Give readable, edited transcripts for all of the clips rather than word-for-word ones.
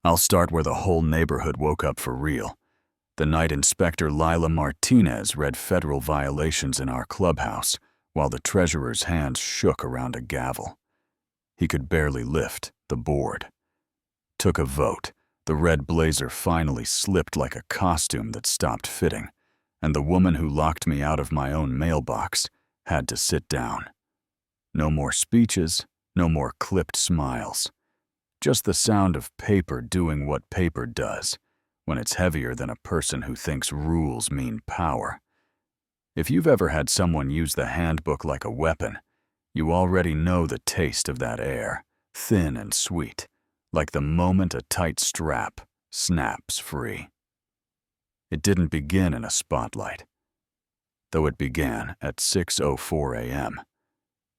I'll start where the whole neighborhood woke up for real. The night Inspector Lila Martinez read federal violations in our clubhouse while the treasurer's hands shook around a gavel. He could barely lift the board. Took a vote. The red blazer finally slipped like a costume that stopped fitting, and the woman who locked me out of my own mailbox had to sit down. No more speeches, no more clipped smiles. Just the sound of paper doing what paper does when it's heavier than a person who thinks rules mean power. If you've ever had someone use the handbook like a weapon, you already know the taste of that air, thin and sweet, like the moment a tight strap snaps free. It didn't begin in a spotlight, though it began at 6:04 a.m.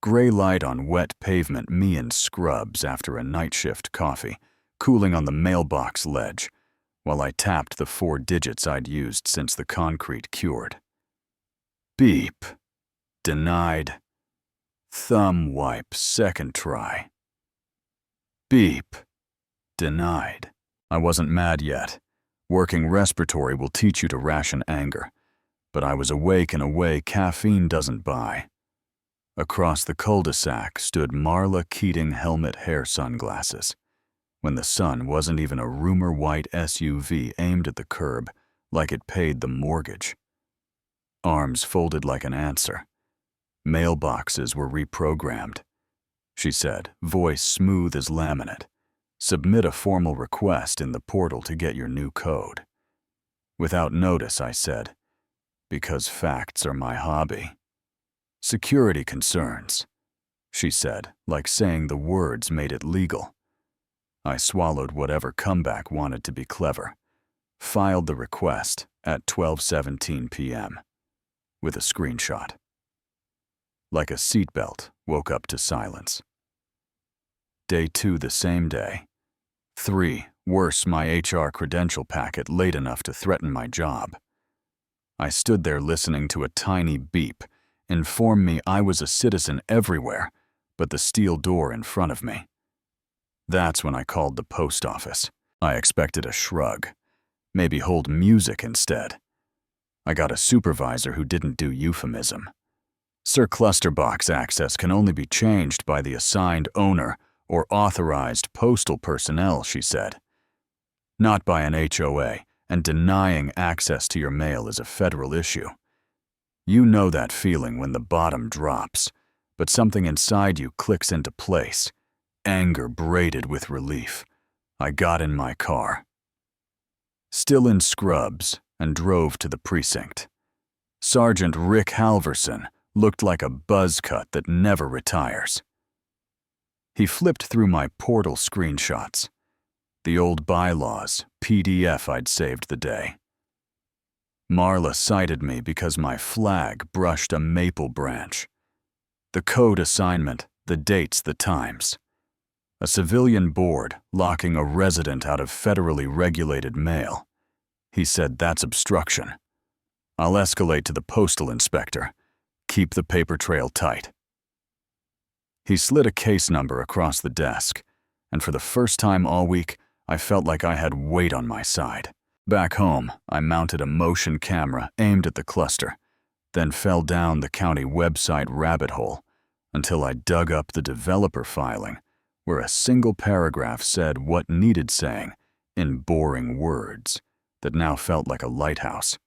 Gray light on wet pavement, me in scrubs after a night shift coffee, cooling on the mailbox ledge, while I tapped the 4 digits I'd used since the concrete cured. Beep. Denied. Thumb wipe, second try. Beep. Denied. I wasn't mad yet. Working respiratory will teach you to ration anger. But I was awake in a way caffeine doesn't buy. Across the cul-de-sac stood Marla Keating helmet hair sunglasses, when the sun wasn't even a rumor white SUV aimed at the curb like it paid the mortgage. Arms folded like an answer. Mailboxes were reprogrammed. She said, voice smooth as laminate. Submit a formal request in the portal to get your new code. Without notice, I said, because facts are my hobby. Security concerns, she said, like saying the words made it legal. I swallowed whatever comeback wanted to be clever. Filed the request at 12:17 p.m. with a screenshot. Like a seatbelt, woke up to silence. Day 2 the same day. 3, worse, my HR credential packet late enough to threaten my job. I stood there listening to a tiny beep inform me I was a citizen everywhere but the steel door in front of me. That's when I called the post office. I expected a shrug. Maybe hold music instead. I got a supervisor who didn't do euphemism. Sir, clusterbox access can only be changed by the assigned owner or authorized postal personnel, she said. Not by an HOA, and denying access to your mail is a federal issue. You know that feeling when the bottom drops, but something inside you clicks into place. Anger braided with relief. I got in my car, still in scrubs, and drove to the precinct. Sergeant Rick Halverson looked like a buzz cut that never retires. He flipped through my portal screenshots, the old bylaws, PDF I'd saved the day. Marla cited me because my flag brushed a maple branch. The code assignment, the dates, the times. A civilian board locking a resident out of federally regulated mail. He said that's obstruction. I'll escalate to the postal inspector. Keep the paper trail tight. He slid a case number across the desk, and for the first time all week, I felt like I had weight on my side. Back home, I mounted a motion camera aimed at the cluster, then fell down the county website rabbit hole until I dug up the developer filing where a single paragraph said what needed saying in boring words that now felt like a lighthouse.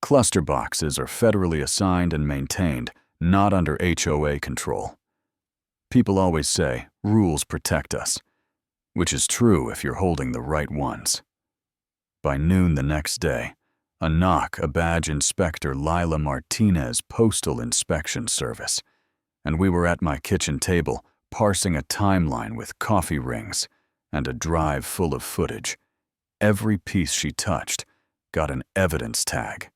Cluster boxes are federally assigned and maintained, not under HOA control. People always say, rules protect us, which is true if you're holding the right ones. By noon the next day, a knock, a badge Inspector Lila Martinez Postal Inspection Service, and we were at my kitchen table parsing a timeline with coffee rings and a drive full of footage. Every piece she touched got an evidence tag,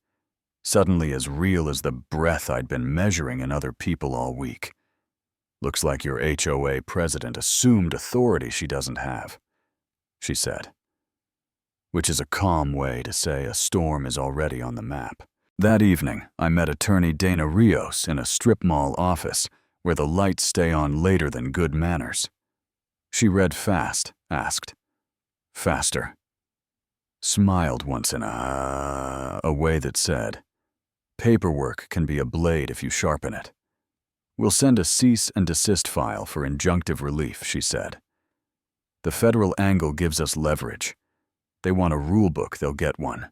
suddenly as real as the breath I'd been measuring in other people all week. Looks like your HOA president assumed authority she doesn't have, she said, which is a calm way to say a storm is already on the map. That evening, I met attorney Dana Rios in a strip mall office where the lights stay on later than good manners. She read fast, asked, faster. Smiled once in a way that said, paperwork can be a blade if you sharpen it. We'll send a cease and desist file for injunctive relief, she said. The federal angle gives us leverage. They want a rule book, they'll get one.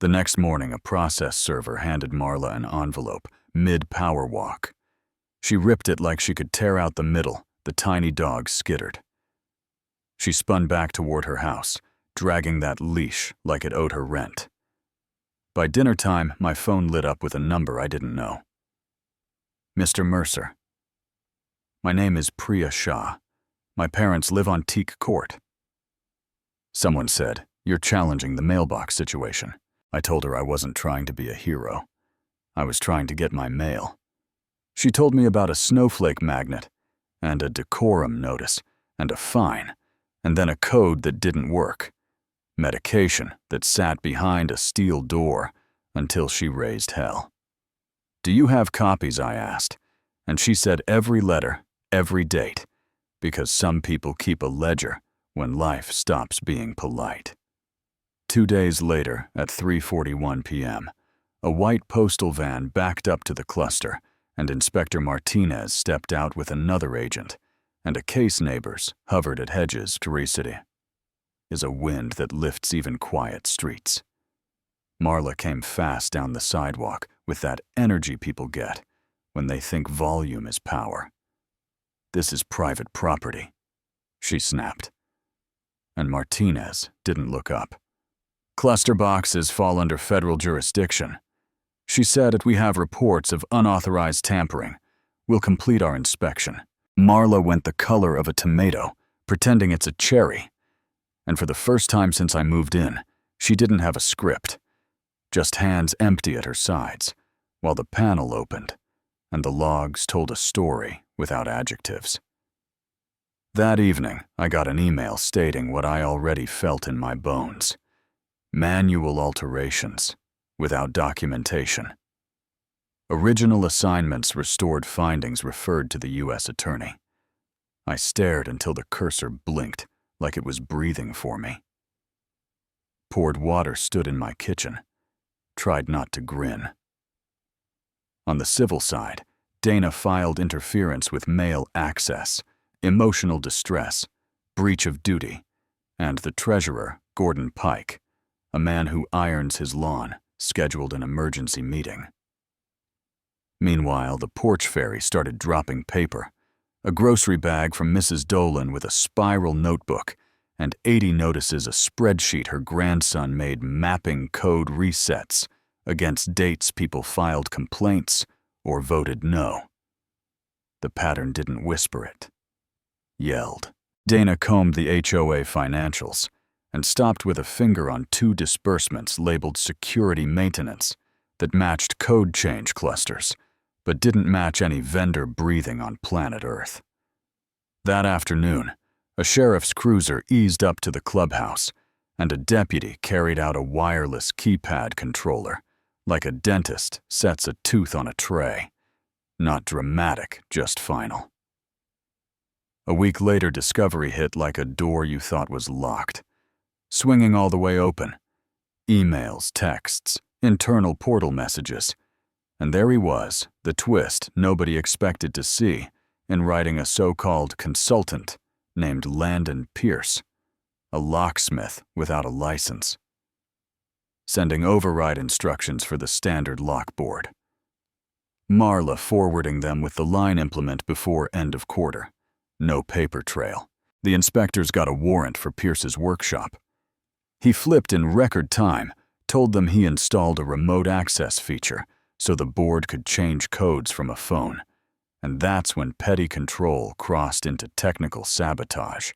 The next morning, a process server handed Marla an envelope, mid-power walk. She ripped it like she could tear out the middle. The tiny dog skittered. She spun back toward her house, dragging that leash like it owed her rent. By dinner time, my phone lit up with a number I didn't know. Mr. Mercer. My name is Priya Shah. My parents live on Teak Court. Someone said, you're challenging the mailbox situation. I told her I wasn't trying to be a hero. I was trying to get my mail. She told me about a snowflake magnet, and a decorum notice, and a fine, and then a code that didn't work. Medication that sat behind a steel door until she raised hell. Do you have copies, I asked, and she said every letter, every date, because some people keep a ledger when life stops being polite. 2 days later, at 3:41 p.m., a white postal van backed up to the cluster, and Inspector Martinez stepped out with another agent, and a case neighbors hovered at Hedges. Curiosity is a wind that lifts even quiet streets. Marla came fast down the sidewalk with that energy people get when they think volume is power. This is private property, she snapped. And Martinez didn't look up. Cluster boxes fall under federal jurisdiction. She said that we have reports of unauthorized tampering. We'll complete our inspection. Marla went the color of a tomato, pretending it's a cherry. And for the first time since I moved in, she didn't have a script. Just hands empty at her sides, while the panel opened, and the logs told a story without adjectives. That evening, I got an email stating what I already felt in my bones. Manual alterations, without documentation. Original assignments restored findings referred to the U.S. Attorney. I stared until the cursor blinked like it was breathing for me. Poured water stood in my kitchen. Tried not to grin. On the civil side, Dana filed interference with mail access, emotional distress, breach of duty, and the treasurer, Gordon Pike, a man who irons his lawn, scheduled an emergency meeting. Meanwhile, the porch fairy started dropping paper, a grocery bag from Mrs. Dolan with a spiral notebook, and 80 notices a spreadsheet her grandson made mapping code resets against dates people filed complaints or voted no. The pattern didn't whisper it. Yelled. Dana combed the HOA financials and stopped with a finger on 2 disbursements labeled security maintenance that matched code change clusters, but didn't match any vendor breathing on planet Earth. That afternoon, a sheriff's cruiser eased up to the clubhouse, and a deputy carried out a wireless keypad controller, like a dentist sets a tooth on a tray. Not dramatic, just final. A week later, discovery hit like a door you thought was locked, swinging all the way open. Emails, texts, internal portal messages. And there he was, the twist nobody expected to see, in writing a so-called consultant named Landon Pierce, a locksmith without a license, sending override instructions for the standard lock board. Marla forwarding them with the line implement before end of quarter. No paper trail. The inspectors got a warrant for Pierce's workshop. He flipped in record time, told them he installed a remote access feature so the board could change codes from a phone. And that's when petty control crossed into technical sabotage,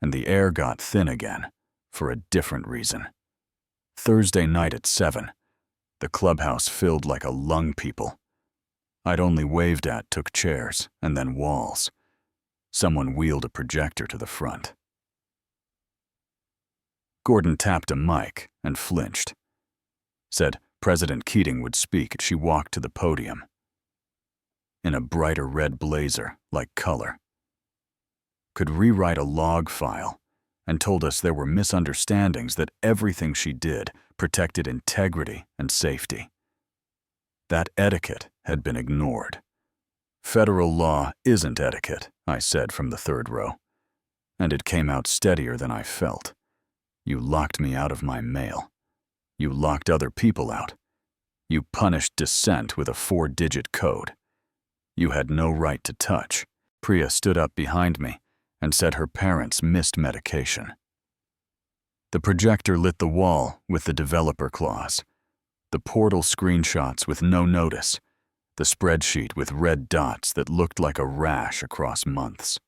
and the air got thin again, for a different reason. Thursday night at 7, the clubhouse filled like a lung people. I'd only waved at took chairs, and then walls. Someone wheeled a projector to the front. Gordon tapped a mic and flinched. Said President Keating would speak as she walked to the podium. In a brighter red blazer, like color. Could rewrite a log file and told us there were misunderstandings that everything she did protected integrity and safety. That etiquette had been ignored. "Federal law isn't etiquette," I said from the third row. And it came out steadier than I felt. "You locked me out of my mail. You locked other people out. You punished dissent with a 4-digit code. You had no right to touch." Priya stood up behind me and said her parents missed medication. The projector lit the wall with the developer clause, the portal screenshots with no notice, the spreadsheet with red dots that looked like a rash across months.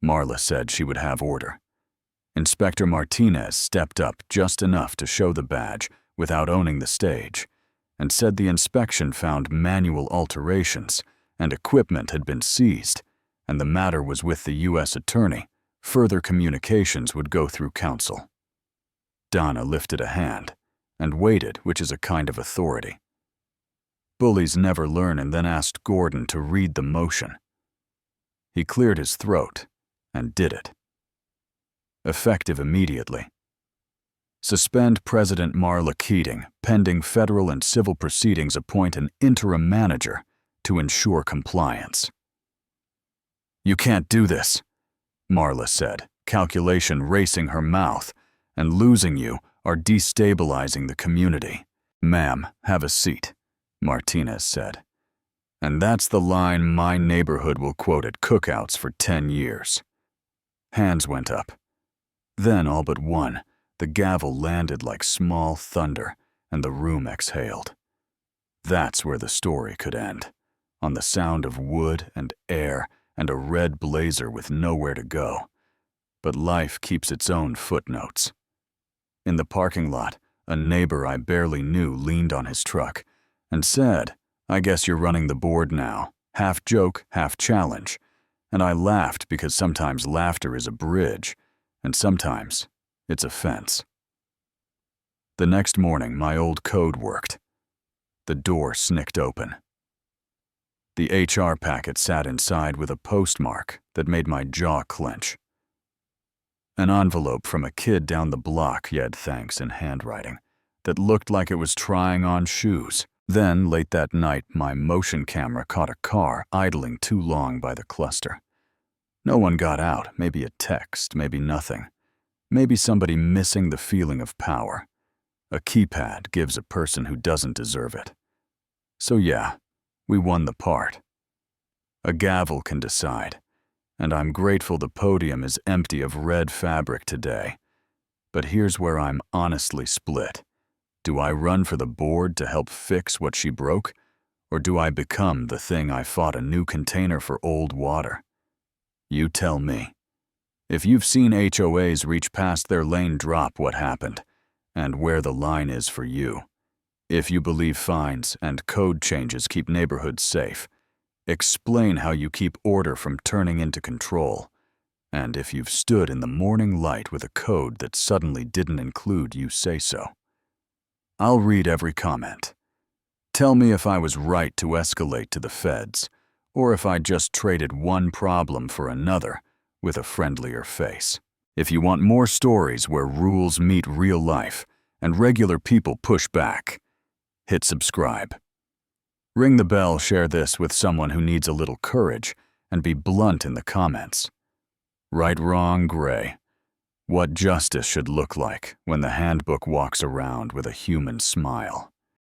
Marla said she would have order. Inspector Martinez stepped up just enough to show the badge without owning the stage, and said the inspection found manual alterations and equipment had been seized, and the matter was with the U.S. Attorney. Further communications would go through counsel. Donna lifted a hand and waited, which is a kind of authority. Bullies never learn, and then asked Gordon to read the motion. He cleared his throat and did it. Effective immediately. Suspend President Marla Keating, pending federal and civil proceedings. Appoint an interim manager to ensure compliance. "You can't do this," Marla said, calculation racing her mouth, "and losing you are destabilizing the community." "Ma'am, have a seat," Martinez said. "And that's the line my neighborhood will quote at cookouts for 10 years. Hands went up. Then, all but one, the gavel landed like small thunder, and the room exhaled. That's where the story could end, on the sound of wood and air and a red blazer with nowhere to go. But life keeps its own footnotes. In the parking lot, a neighbor I barely knew leaned on his truck and said, "I guess you're running the board now," half joke, half challenge. And I laughed because sometimes laughter is a bridge, and sometimes it's a fence. The next morning, my old code worked. The door snicked open. The HR packet sat inside with a postmark that made my jaw clench. An envelope from a kid down the block, yet thanks in handwriting, that looked like it was trying on shoes. Then, late that night, my motion camera caught a car idling too long by the cluster. No one got out, maybe a text, maybe nothing. Maybe somebody missing the feeling of power. A keypad gives a person who doesn't deserve it. So yeah, we won the part. A gavel can decide, and I'm grateful the podium is empty of red fabric today. But here's where I'm honestly split. Do I run for the board to help fix what she broke, or do I become the thing I fought, a new container for old water? You tell me. If you've seen HOAs reach past their lane, drop what happened and where the line is for you. If you believe fines and code changes keep neighborhoods safe, explain how you keep order from turning into control. And if you've stood in the morning light with a code that suddenly didn't include you, say so. I'll read every comment. Tell me if I was right to escalate to the feds, or if I just traded one problem for another with a friendlier face. If you want more stories where rules meet real life and regular people push back, hit subscribe. Ring the bell, share this with someone who needs a little courage, and be blunt in the comments. Right, wrong, gray. What justice should look like when the handbook walks around with a human smile.